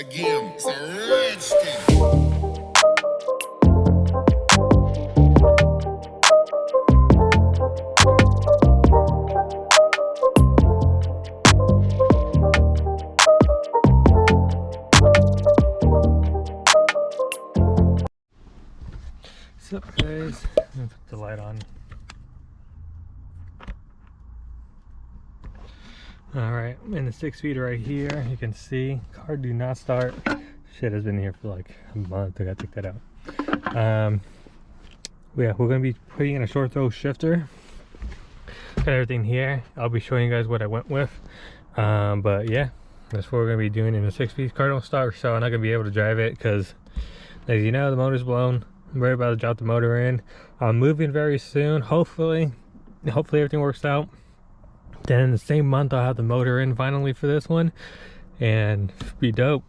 again. It's a rich thing. What's up, guys? I'm gonna put the light on. Alright, in the 6 feet right here, you can see car do not start. Shit has been here for like a month. I gotta take that out. Yeah, we're gonna be putting in a short throw shifter. Got everything here. I'll be showing you guys what I went with. But yeah, that's what we're gonna be doing in the 6 feet. Car don't start, so I'm not gonna be able to drive it because, as you know, the motor's blown. I'm very about to drop the motor in. I'm moving very soon. Hopefully everything works out. Then in the same month I'll have the motor in finally for this one and be dope.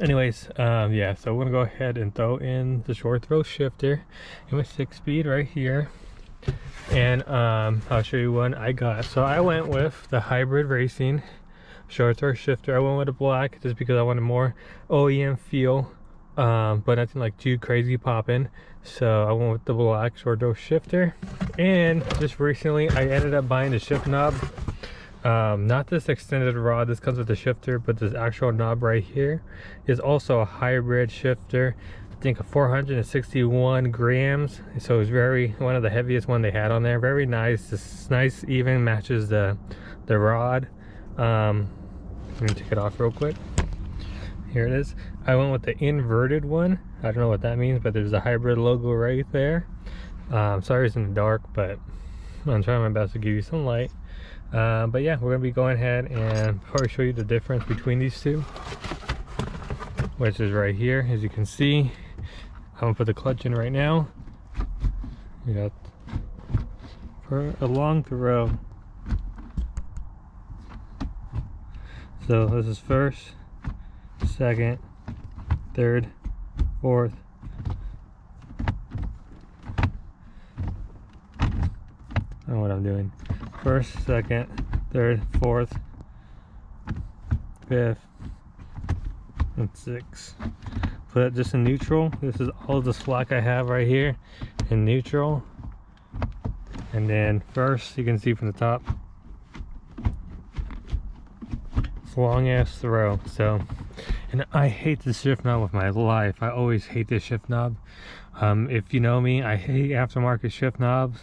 Anyways, yeah, so we're gonna go ahead and throw in the short throw shifter in my 6 speed right here. And I'll show you one I got. So I went with the hybrid racing short throw shifter. I went with a black just because I wanted more OEM feel. But nothing like too crazy popping, so I went with the black short throw shifter. And just recently I ended up buying the shift knob, not this extended rod. This comes with the shifter, but this actual knob right here is also a hybrid shifter. I think 461 grams, so it's one of the heaviest one they had on there. Very nice. This nice, even matches the rod. Let me take it off real quick. Here it is. I went with the inverted one. I don't know what that means, but there's a hybrid logo right there. Sorry it's in the dark, but I'm trying my best to give you some light. But yeah, we're gonna be going ahead and probably show you the difference between these two, which is right here. As you can see, I'm gonna put the clutch in right now. We got for a long throw. So this is first, second, third, fourth. I don't know what I'm doing. First, second, third, fourth, fifth, and sixth. Put it just in neutral. This is all the slack I have right here in neutral. And then first, you can see from the top, it's a long ass throw. So, and I hate the shift knob with my life. I always hate this shift knob. If you know me, I hate aftermarket shift knobs.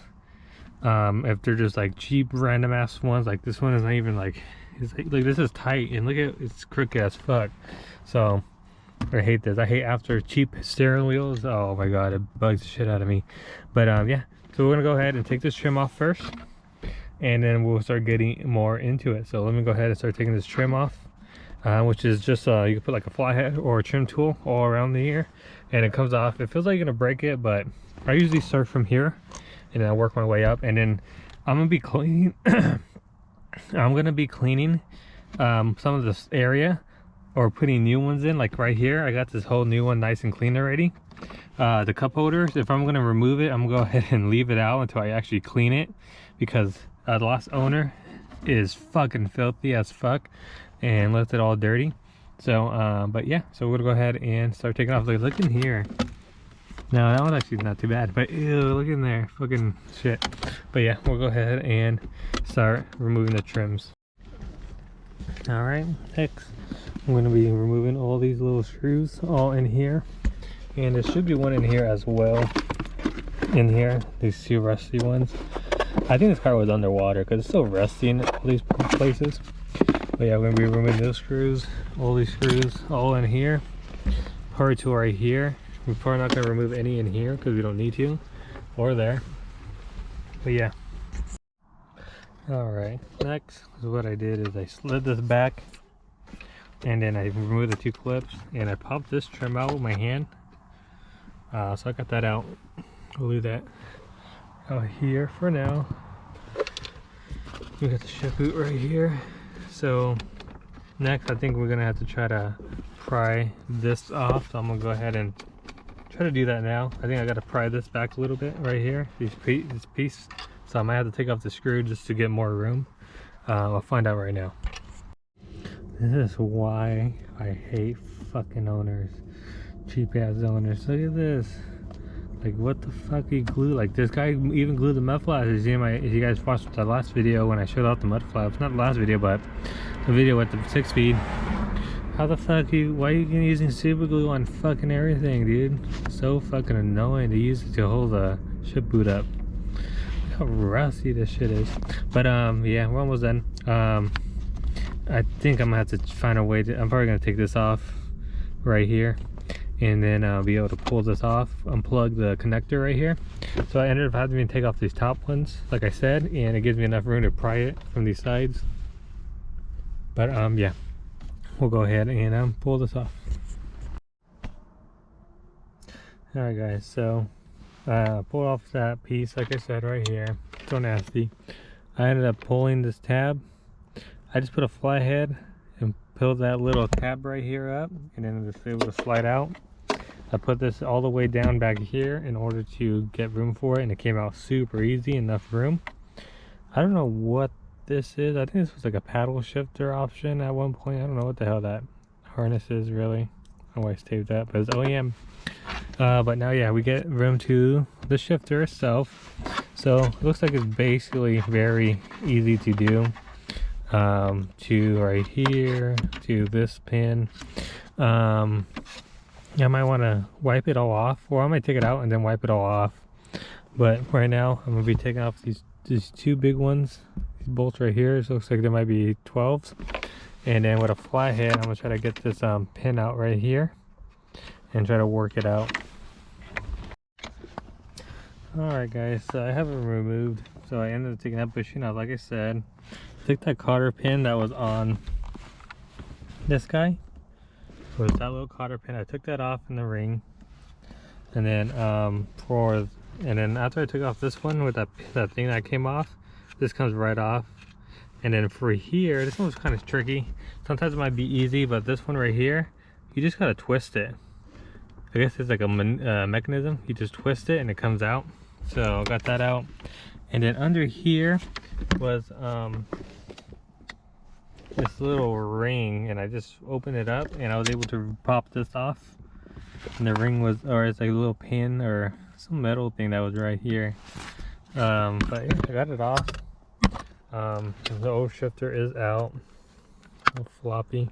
If they're just like cheap random ass ones, like this one is not even like, it's like this is tight and look at it's crooked as fuck. So I hate this. I hate after cheap steering wheels. Oh my god, it bugs the shit out of me. But yeah, so we're gonna go ahead and take this trim off first, and then we'll start getting more into it. So let me go ahead and start taking this trim off. Which is just you can put like a flathead or a trim tool all around the ear, and it comes off. It feels like you're gonna break it, but I usually start from here and then I work my way up. And then I'm gonna be cleaning I'm gonna be cleaning some of this area, or putting new ones in. Like right here, I got this whole new one nice and clean already. The cup holders, if I'm gonna remove it, I'm gonna go ahead and leave it out until I actually clean it, because the last owner is fucking filthy as fuck and left it all dirty. So but yeah, so we're gonna go ahead and start taking off. Look in here. No, that one actually is not too bad, but ew, look in there, fucking shit. But yeah, we'll go ahead and start removing the trims. All right, next I'm gonna be removing all these little screws all in here, and there should be one in here as well. In here, these two rusty ones. I think this car was underwater because it's so rusty in all these places. But yeah, we're gonna be removing those screws, all these screws, all in here. Power tool right here. We're probably not gonna remove any in here because we don't need to, or there. But yeah. All right. Next is what I did is I slid this back, and then I removed the two clips, and I popped this trim out with my hand. So I got that out. We'll leave that out here for now. We got the shift boot right here. So next I think we're gonna have to try to pry this off. So I'm gonna go ahead and try to do that now. I think I gotta pry this back a little bit right here, this piece. So I might have to take off the screw just to get more room. I'll find out right now. This is why I hate fucking owners. Cheap ass owners. Look at this. Like, what the fuck he glue? Like, this guy even glued the mud flaps. If you guys watched the last video when I showed off the mud flaps, not the last video, but the video with the 6-speed. How the fuck why are you using super glue on fucking everything, dude? So fucking annoying to use it to hold the ship boot up. Look how rusty this shit is. But yeah, we're almost done. I think I'm gonna have to find a way to, I'm probably gonna take this off right here, and then I'll be able to pull this off, unplug the connector right here. So I ended up having to take off these top ones, like I said, and it gives me enough room to pry it from these sides. But yeah, we'll go ahead and pull this off. Alright guys, so pulled off that piece, like I said, right here. So nasty. I ended up pulling this tab. I just put a flathead and pulled that little tab right here up, and then it's able to slide out. I put this all the way down back here in order to get room for it, and it came out super easy, enough room. I don't know what this is. I think this was like a paddle shifter option at one point. I don't know what the hell that harness is really. I always taped that, but it's OEM. But now, yeah, we get room to the shifter itself. So it looks like it's basically very easy to do. To right here, to this pin. I might want to wipe it all off, or I might take it out and then wipe it all off. But right now, I'm gonna be taking off these two big ones, these bolts right here. So it looks like there might be 12s. And then with a flathead, I'm gonna try to get this pin out right here and try to work it out. Alright guys, so I have it removed. So I ended up taking that bushing out, like I said. Took that cotter pin that was on this guy. So it's that little cotter pin. I took that off in the ring. And then after I took off this one with that thing that came off, this comes right off. And then for here, this one was kind of tricky. Sometimes it might be easy, but this one right here, you just gotta twist it. I guess it's like a mechanism. You just twist it and it comes out. So I got that out. And then under here was this little ring, and I just opened it up and I was able to pop this off. And the ring was, or it's like a little pin or some metal thing that was right here. But yeah, I got it off. The old shifter is out. A little floppy.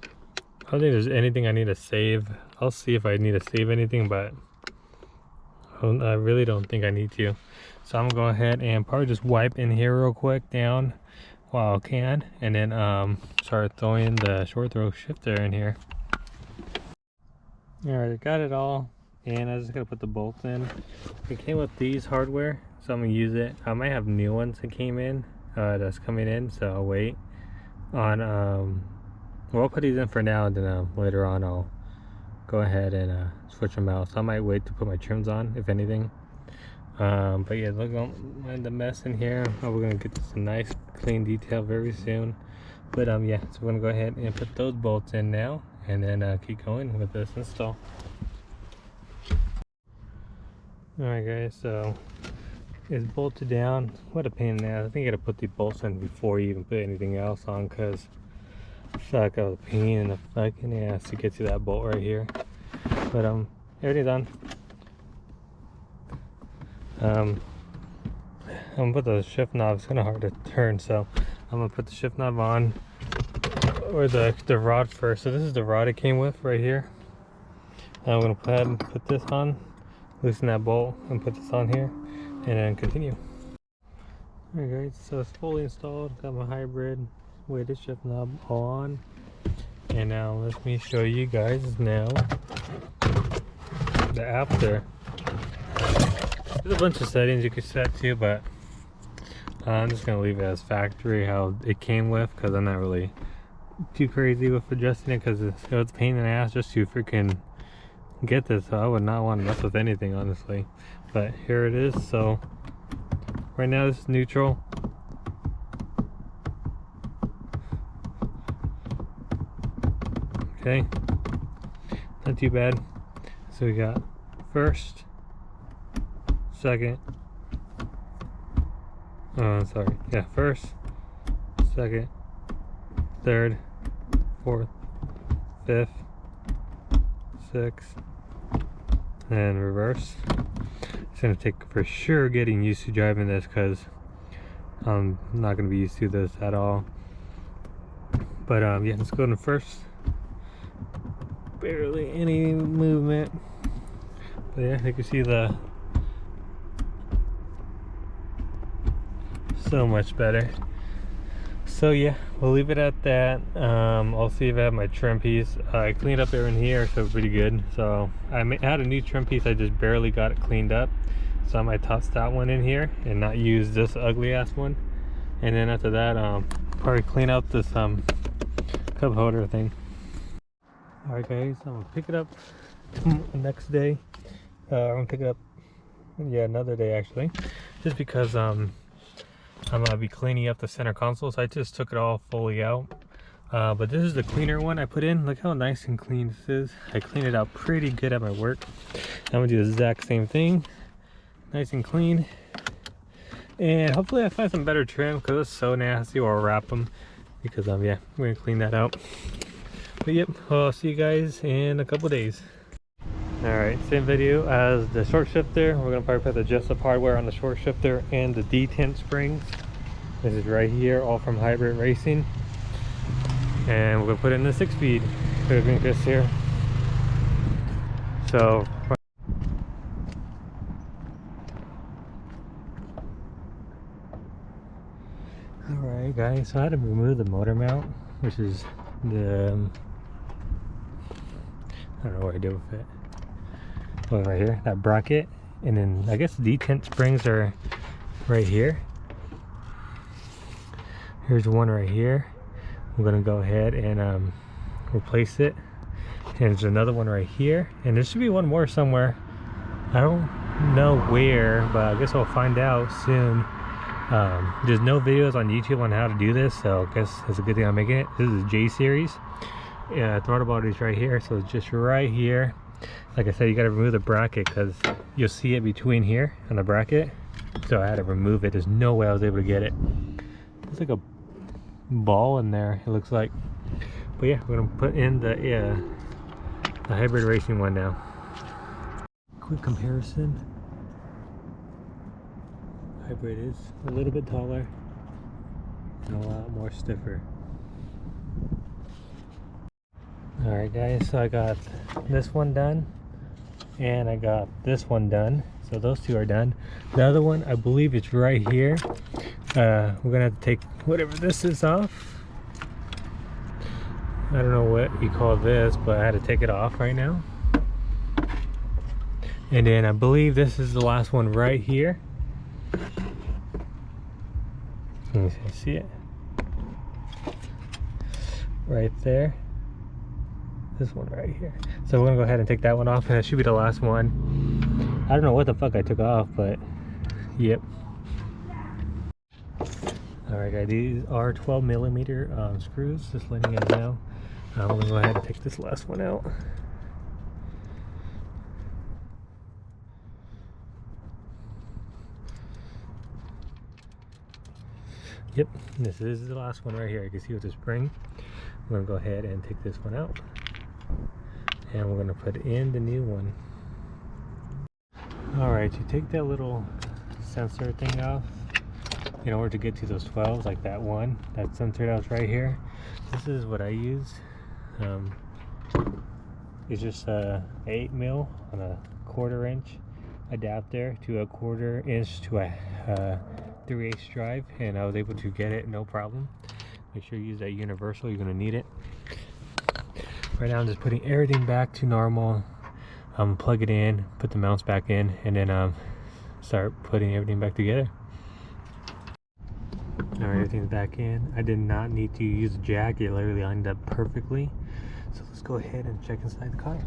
I don't think there's anything I need to save. I'll see if I need to save anything, but I really don't think I need to. So I'm gonna go ahead and probably just wipe in here real quick down while I can, and then start throwing the short throw shifter in here. Alright, I got it all, and I just gotta put the bolts in. It came with these hardware, so I'm gonna use it. I might have new ones that came in, that's coming in, so I'll wait on well, I'll put these in for now, and then later on I'll go ahead and switch them out. So I might wait to put my trims on, if anything. But yeah, look at the mess in here. We're gonna get this a nice clean detail very soon. But yeah, so we're gonna go ahead and put those bolts in now, and then keep going with this install. Alright guys, so it's bolted down. What a pain in the ass. I think you gotta put the bolts in before you even put anything else on, because fuck, that was a pain in the fucking ass to get to that bolt right here. But everything's done. I'm gonna put the shift knob. It's kind of hard to turn, so I'm gonna put the shift knob on, or the rod first. So this is the rod it came with right here. I'm gonna go ahead and put this on, loosen that bolt, and put this on here, and then continue. Alright guys, so it's fully installed. Got my hybrid weighted shift knob all on, and now let me show you guys now the after. There's a bunch of settings you can set too, but I'm just gonna leave it as factory how it came with, because I'm not really too crazy with adjusting it, because it's a pain in the ass just to freaking get this. So I would not want to mess with anything, honestly. But here it is. So right now this is neutral. Okay, not too bad. So we got first, second, first, second, third, fourth, fifth, sixth, and reverse. It's gonna take for sure getting used to driving this because I'm not gonna be used to this at all. But yeah, let's go to first. Barely any movement. But yeah, you can see the so much better. So yeah, we'll leave it at that. I'll see if I have my trim piece. I cleaned up everything here, so pretty good. So I had a new trim piece, I just barely got it cleaned up. So I might toss that one in here and not use this ugly ass one. And then after that, probably clean out this cup holder thing. Alright guys, I'm gonna pick it up the next day. I'm gonna pick it up, yeah, another day actually. Just because I'm gonna be cleaning up the center console, so I just took it all fully out. But this is the cleaner one I put in. Look how nice and clean this is. I cleaned it out pretty good at my work. I'm gonna do the exact same thing, nice and clean. And hopefully I find some better trim because it's so nasty, or I'll wrap them because yeah, we're gonna clean that out. But yep, I'll see you guys in a couple days. Alright, same video as the short shifter. We're gonna probably put the Jessup hardware on the short shifter and the Dentent springs. This is right here, all from Hybrid Racing. And we're gonna put it in the 6-speed. Put it in this here. So alright guys, so I had to remove the motor mount, which is the I don't know what I did with it. Look right here, that bracket, and then I guess the Dentent springs are right here. Here's one right here. I'm gonna go ahead and replace it. And there's another one right here, and there should be one more somewhere. I don't know where, but I guess I'll find out soon. There's no videos on YouTube on how to do this, so I guess it's a good thing I'm making it. This is a J series. Yeah, throttle body is right here, so it's just right here. Like I said, you gotta remove the bracket because you'll see it between here and the bracket. So I had to remove it. There's no way I was able to get it. There's like a ball in there, it looks like. But yeah, we're gonna put in the Hybrid Racing one now. Quick comparison. Hybrid is a little bit taller and a lot more stiffer. Alright guys, so I got this one done and I got this one done, so those two are done. The other one, I believe it's right here. We're gonna have to take whatever this is off. I don't know what you call this, but I had to take it off right now. And then I believe this is the last one right here. Let me see it right there. This one right here. So we're gonna go ahead and take that one off, and that should be the last one. I don't know what the fuck I took off, but yep. Alright guys, these are 12mm screws, just letting you guys know. I'm gonna go ahead and take this last one out. Yep, this is the last one right here. You can see with the spring. We're gonna go ahead and take this one out, and we're gonna put in the new one. Alright, you take that little sensor thing off in order to get to those 12s, like that one, that sensor that was right here. This is what I use. It's just a 8mm on a 1/4 inch adapter to a 1/4 inch to a 3/8 drive, and I was able to get it no problem. Make sure you use that universal, you're gonna need it. Right now I'm just putting everything back to normal. Plug it in, put the mounts back in, and then start putting everything back together. Alright, everything's back in. I did not need to use a jack, it literally lined up perfectly. So let's go ahead and check inside the car.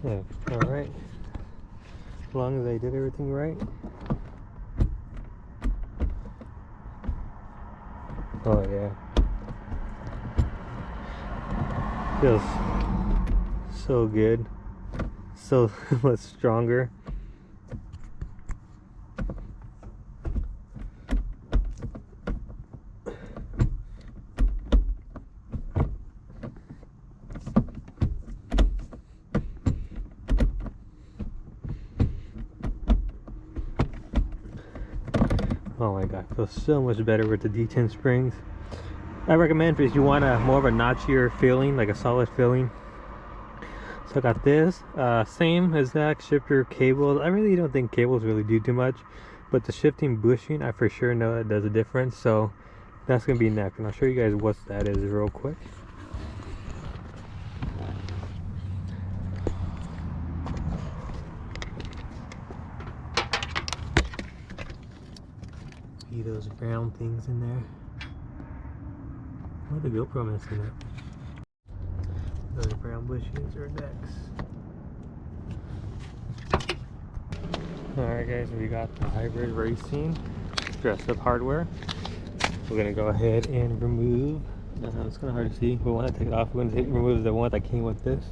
Yeah, alright. As long as I did everything right. Oh yeah. Feels so good. So much stronger. Oh my god, feels so much better with the D10 springs. I recommend if you want a more of a notchier feeling, like a solid feeling. So I got this, same exact shifter cables. I really don't think cables really do too much, but the shifting bushing, I for sure know it does a difference. So that's gonna be next, and I'll show you guys what that is real quick. See those brown things in there? What the GoPro messing up? Those brown bushings are next. Alright guys, we got the hybrid racing dress up hardware. We're gonna go ahead and remove, it's kind of hard to see, but when I take it off, we're gonna remove the one that came with this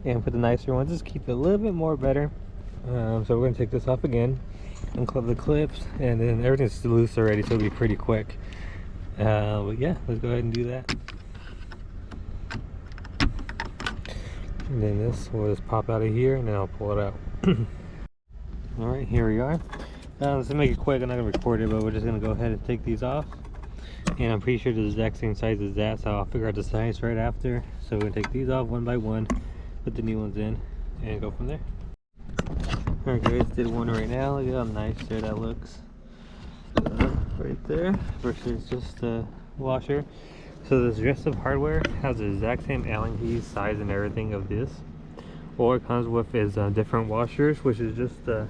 and put the nicer one, just keep it a little bit more better. So we're gonna take this off again, unclip the clips, and then everything's loose already, so it'll be pretty quick. But yeah, let's go ahead and do that. And then this will just pop out of here, and then I'll pull it out. Alright, here we are. Let's make it quick. I'm not going to record it, but we're just going to go ahead and take these off. And I'm pretty sure the exact same size as that, so I'll figure out the size right after. So we're going to take these off one by one, put the new ones in, and go from there. Alright guys, did one right now. Look at how nice there that looks. Right there, versus just the washer. So this dress up hardware has the exact same Allen keys, size and everything of this. All it comes with is different washers, which is just the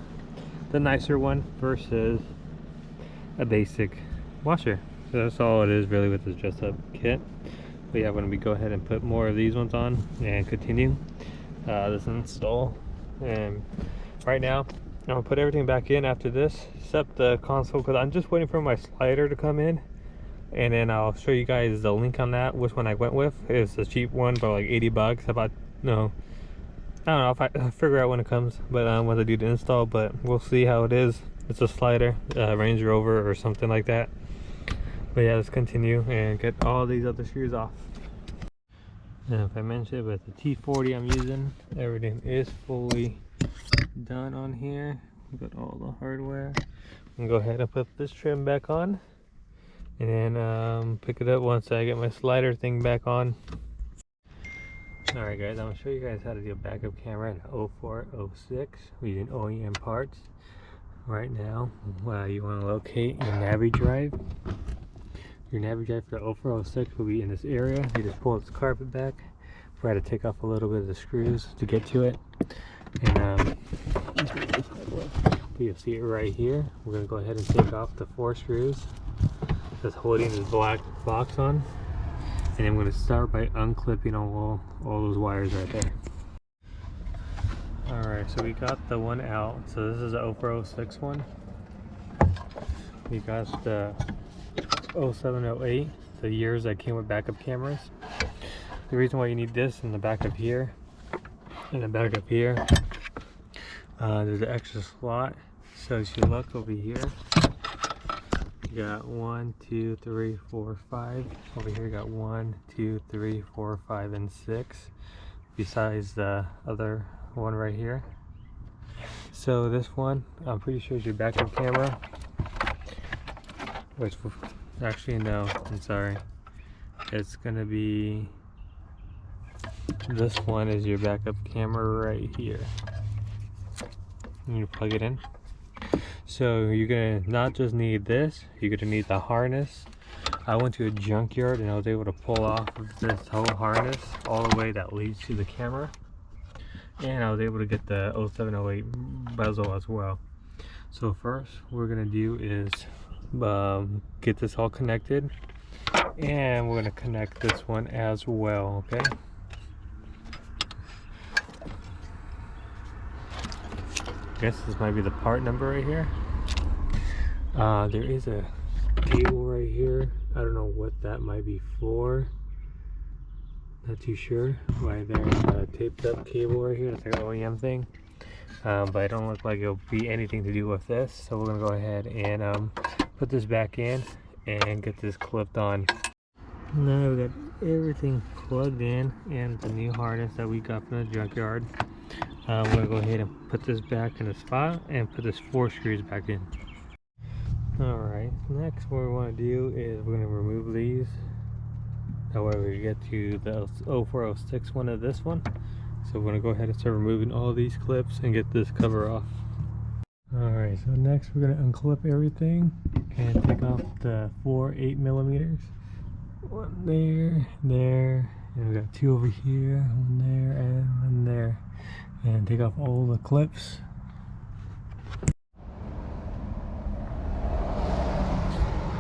nicer one versus a basic washer. So that's all it is really with this dress up kit. But yeah, when we go ahead and put more of these ones on and continue this install. And right now I'm gonna put everything back in after this, except the console, because I'm just waiting for my slider to come in. And then I'll show you guys the link on that, which one I went with. It's a cheap one for like 80 bucks. About, no, I don't know if I'll figure out when it comes, but once I do the install, but we'll see how it is. It's a slider, Range Rover or something like that. But yeah, let's continue and get all these other screws off. And if I mentioned, with the T40 I'm using, everything is fully done on here. We got all the hardware. I'm gonna go ahead and put this trim back on, and then pick it up once I get my slider thing back on. Alright guys, I'm going to show you guys how to do a backup camera in 04, 06 using OEM parts. Right now, you want to locate your Navi drive. Your Navi drive for the 04, 06 will be in this area. You just pull this carpet back. I had to take off a little bit of the screws to get to it. And you'll see it right here. We're going to go ahead and take off the 4 screws that's holding this black box on. And I'm going to start by unclipping all those wires right there. Alright, so we got the one out. So this is the 04, 06 one. We got the 07, 08, the years that came with backup cameras. The reason why you need this in the back up here, and the back up here, there's an extra slot. So as you look over here, you got 1, 2, 3, 4, 5. Over here you got 1, 2, 3, 4, 5, and 6. Besides the other one right here. So this one, I'm pretty sure is your backup camera. Which, actually no, I'm sorry. It's gonna be, this one is your backup camera right here. You plug it in. So you're gonna not just need this, you're gonna need the harness. I went to a junkyard and I was able to pull off this whole harness all the way that leads to the camera. And I was able to get the 0708 bezel as well. So first we're gonna do is get this all connected, and we're gonna connect this one as well, okay? I guess this might be the part number right here. There is a cable right here. I don't know what that might be for. Not too sure. Right there's a taped up cable right here. It's like an OEM thing. But it don't look like it'll be anything to do with this. So we're gonna go ahead and put this back in and get this clipped on. Now we got everything plugged in and the new harness that we got from the junkyard. We're gonna go ahead and put this back in the spot and put this 4 screws back in. Alright, next what we want to do is we're going to remove these. That way we get to the 0406 one of this one. So we're going to go ahead and start removing all these clips and get this cover off. Alright, so next we're going to unclip everything and take off the 4 8mm. One there, and we got two over here, one there, and one there. And take off all the clips.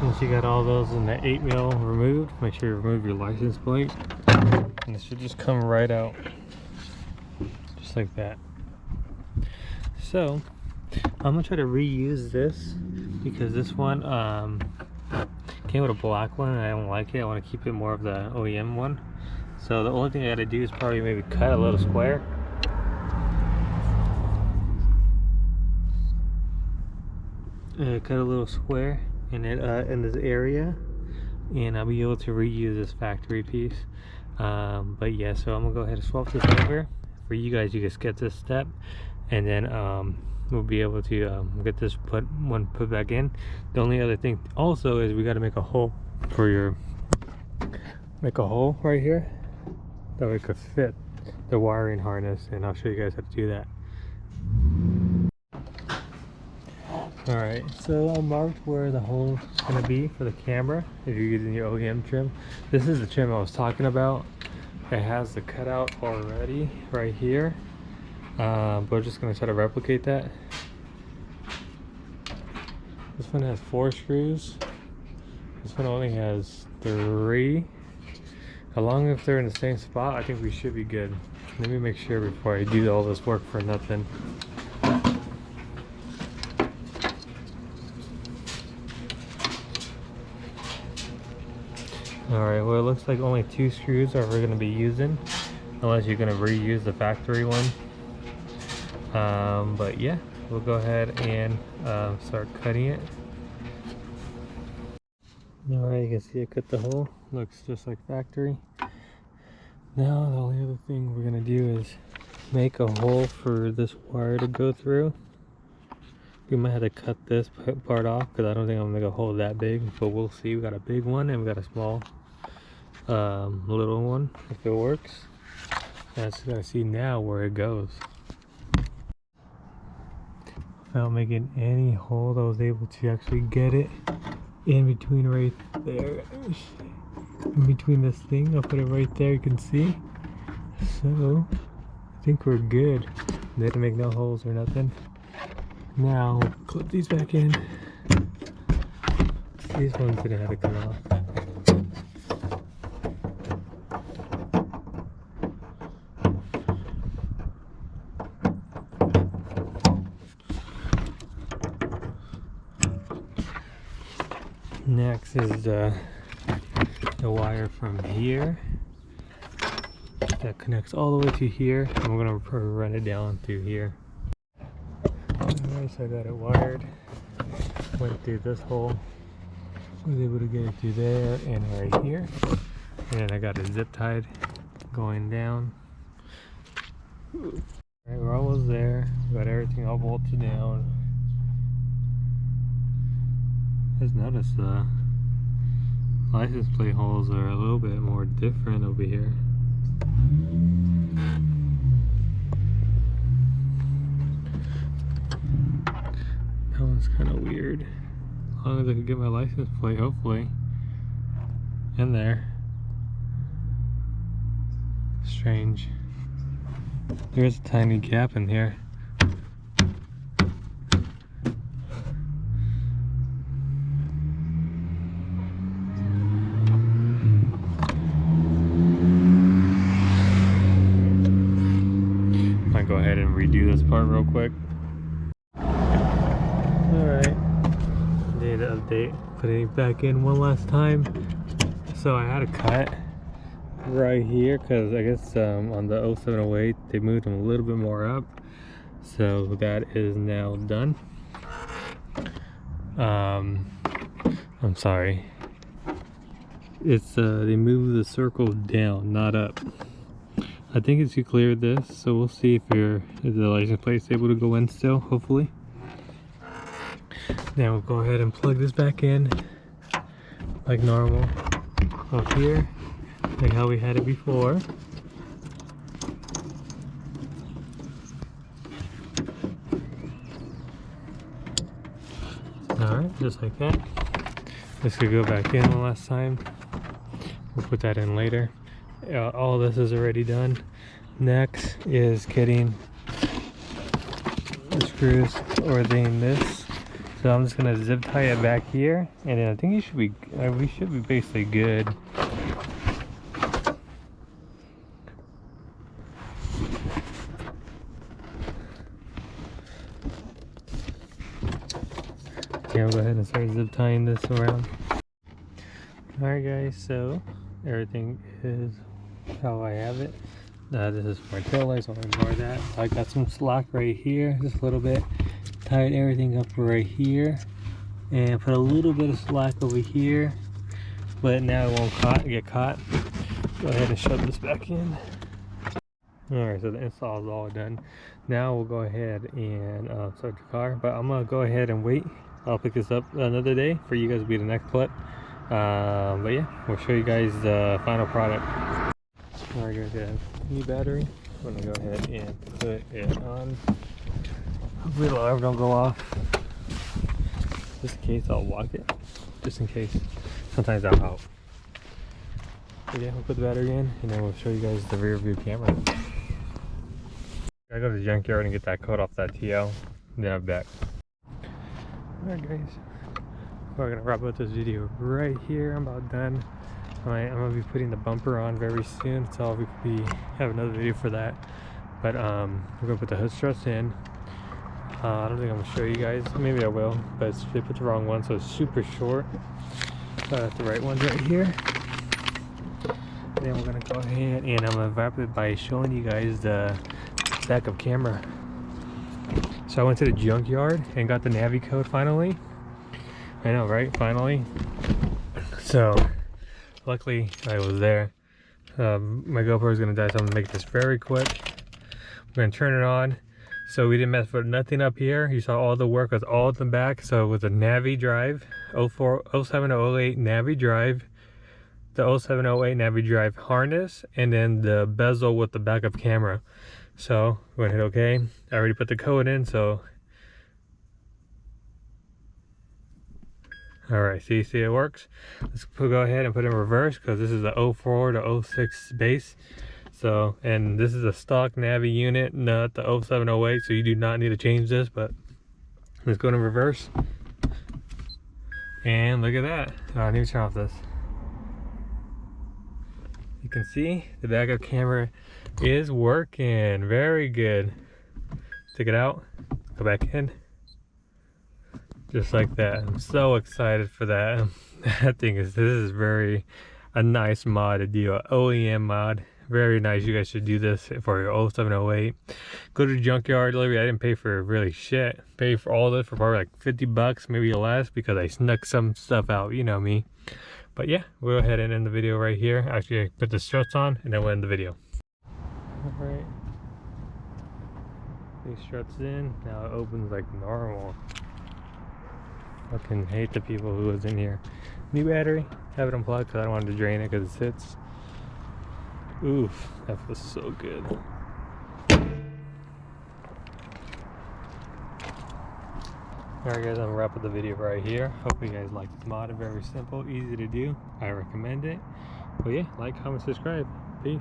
Once you got all those in the 8mm removed, make sure you remove your license plate. And it should just come right out. Just like that. So, I'm gonna try to reuse this because this one came with a black one and I don't like it. I want to keep it more of the OEM one. So the only thing I gotta do is probably maybe cut a little square. Cut a little square in it in this area, and I'll be able to reuse this factory piece. But yeah, so I'm gonna go ahead and swap this over for you guys. You can skip this step, and then we'll be able to get this put back in. The only other thing also is we got to make a hole for your right here, that way it could fit the wiring harness, and I'll show you guys how to do that. Alright, so I marked where the hole is going to be for the camera if you're using your OEM trim. This is the trim I was talking about. It has the cutout already right here, but we're just going to try to replicate that. This one has 4 screws. This one only has 3. As long as they're in the same spot, I think we should be good. Let me make sure before I do all this work for nothing. Alright, well it looks like only 2 screws are we're going to be using, unless you're going to reuse the factory one. But yeah, we'll go ahead and start cutting it. Alright, you can see I cut the hole. Looks just like factory. Now the only other thing we're going to do is make a hole for this wire to go through. We might have to cut this part off because I don't think I'm going to make a hole that big, but we'll see. We got a big one and we got a small little one if it works. And I just got to see now where it goes. Without making any hole, I was able to actually get it in between right there. In between this thing, I'll put it right there, you can see. So I think we're good. They didn't make no holes or nothing. Now we'll clip these back in. These ones didn't have to come off. Next is the wire from here that connects all the way to here, and we're gonna run it down through here. Alright, so I got it wired. Went through this hole. Was able to get it through there and right here. And then I got it zip tied going down. Alright, we're almost there. We got everything all bolted down. Just noticed the license plate holes are a little bit more different over here. That one's kind of weird. As long as I can get my license plate, hopefully, in there. Strange. There's a tiny gap in here. Might go ahead and redo this part real quick. Alright, need to update, putting it back in one last time. So I had a cut right here because I guess on the 0708 they moved them a little bit more up, so that is now done. I'm sorry, it's they moved the circle down, not up. I think it's you cleared this, so we'll see if the license plate's able to go in still, hopefully. Now we'll go ahead and plug this back in like normal up here, like how we had it before. Alright, just like that. This could go back in one last time. We'll put that in later. All this is already done. Next is getting the screws ordained this. So I'm just gonna zip tie it back here, and then I think you should be we should be basically good. Okay, I'll go ahead and start zip tying this around. Alright guys, so everything is how I have it. This is for my tail lights, I'll ignore that. I got some slack right here, just a little bit. Tied everything up right here. And put a little bit of slack over here. But now it won't get caught. Go ahead and shove this back in. Alright, so the install is all done. Now we'll go ahead and start the car. But I'm going to go ahead and wait. I'll pick this up another day for you guys to be the next clip. But yeah, we'll show you guys the final product. Alright guys, yeah, new battery. I'm gonna go ahead and put it on. Hopefully the alarm don't go off. Just in case, I'll lock it. Just in case. Sometimes I'm out. But yeah, we'll put the battery in and then we'll show you guys the rear view camera. I go to the junkyard and get that coat off that TL. Then I'm back. Alright guys, we're gonna wrap up this video right here. I'm about done. I'm gonna be putting the bumper on very soon, so we have another video for that. But we're gonna put the hood struts in. I don't think I'm gonna show you guys. Maybe I will, but they put the wrong one, so it's super short. The right one's right here. Then we're gonna go ahead and I'm gonna wrap it by showing you guys the backup camera. So I went to the junkyard and got the Navi code finally. I know, right? Finally. So luckily I was there. My GoPro is gonna die, so I'm gonna make this very quick. We're gonna turn it on. So we didn't mess with nothing up here. You saw all the work was all at the back. So with the Navi drive, 0708 Navi drive, the 0708 Navi drive harness, and then the bezel with the backup camera. So we're gonna hit OK. I already put the code in, so alright, see it works. Let's go ahead and put it in reverse because this is the 04 to 06 base. So, and this is a stock Navi unit, not the 0708, so you do not need to change this, but let's go in reverse. And look at that. I need to turn off this. You can see the backup camera is working. Very good. Take it out, go back in. Just like that. I'm so excited for that. This is very a nice mod to do, an OEM mod. Very nice. You guys should do this for your 0708. Go to the junkyard. Literally, I didn't pay for really shit. Pay for all this for probably like 50 bucks, maybe less, because I snuck some stuff out. You know me. But yeah, we'll go ahead and end the video right here. Actually, I put the struts on and then we'll end the video. Alright. These struts in. Now it opens like normal. Fucking hate the people who was in here. New battery. Have it unplugged because I don't want to drain it because it sits. Oof, that feels so good. Alright guys, I'm gonna wrap up the video right here. Hope you guys like this mod. Very simple, easy to do. I recommend it. But yeah, like, comment, subscribe. Peace.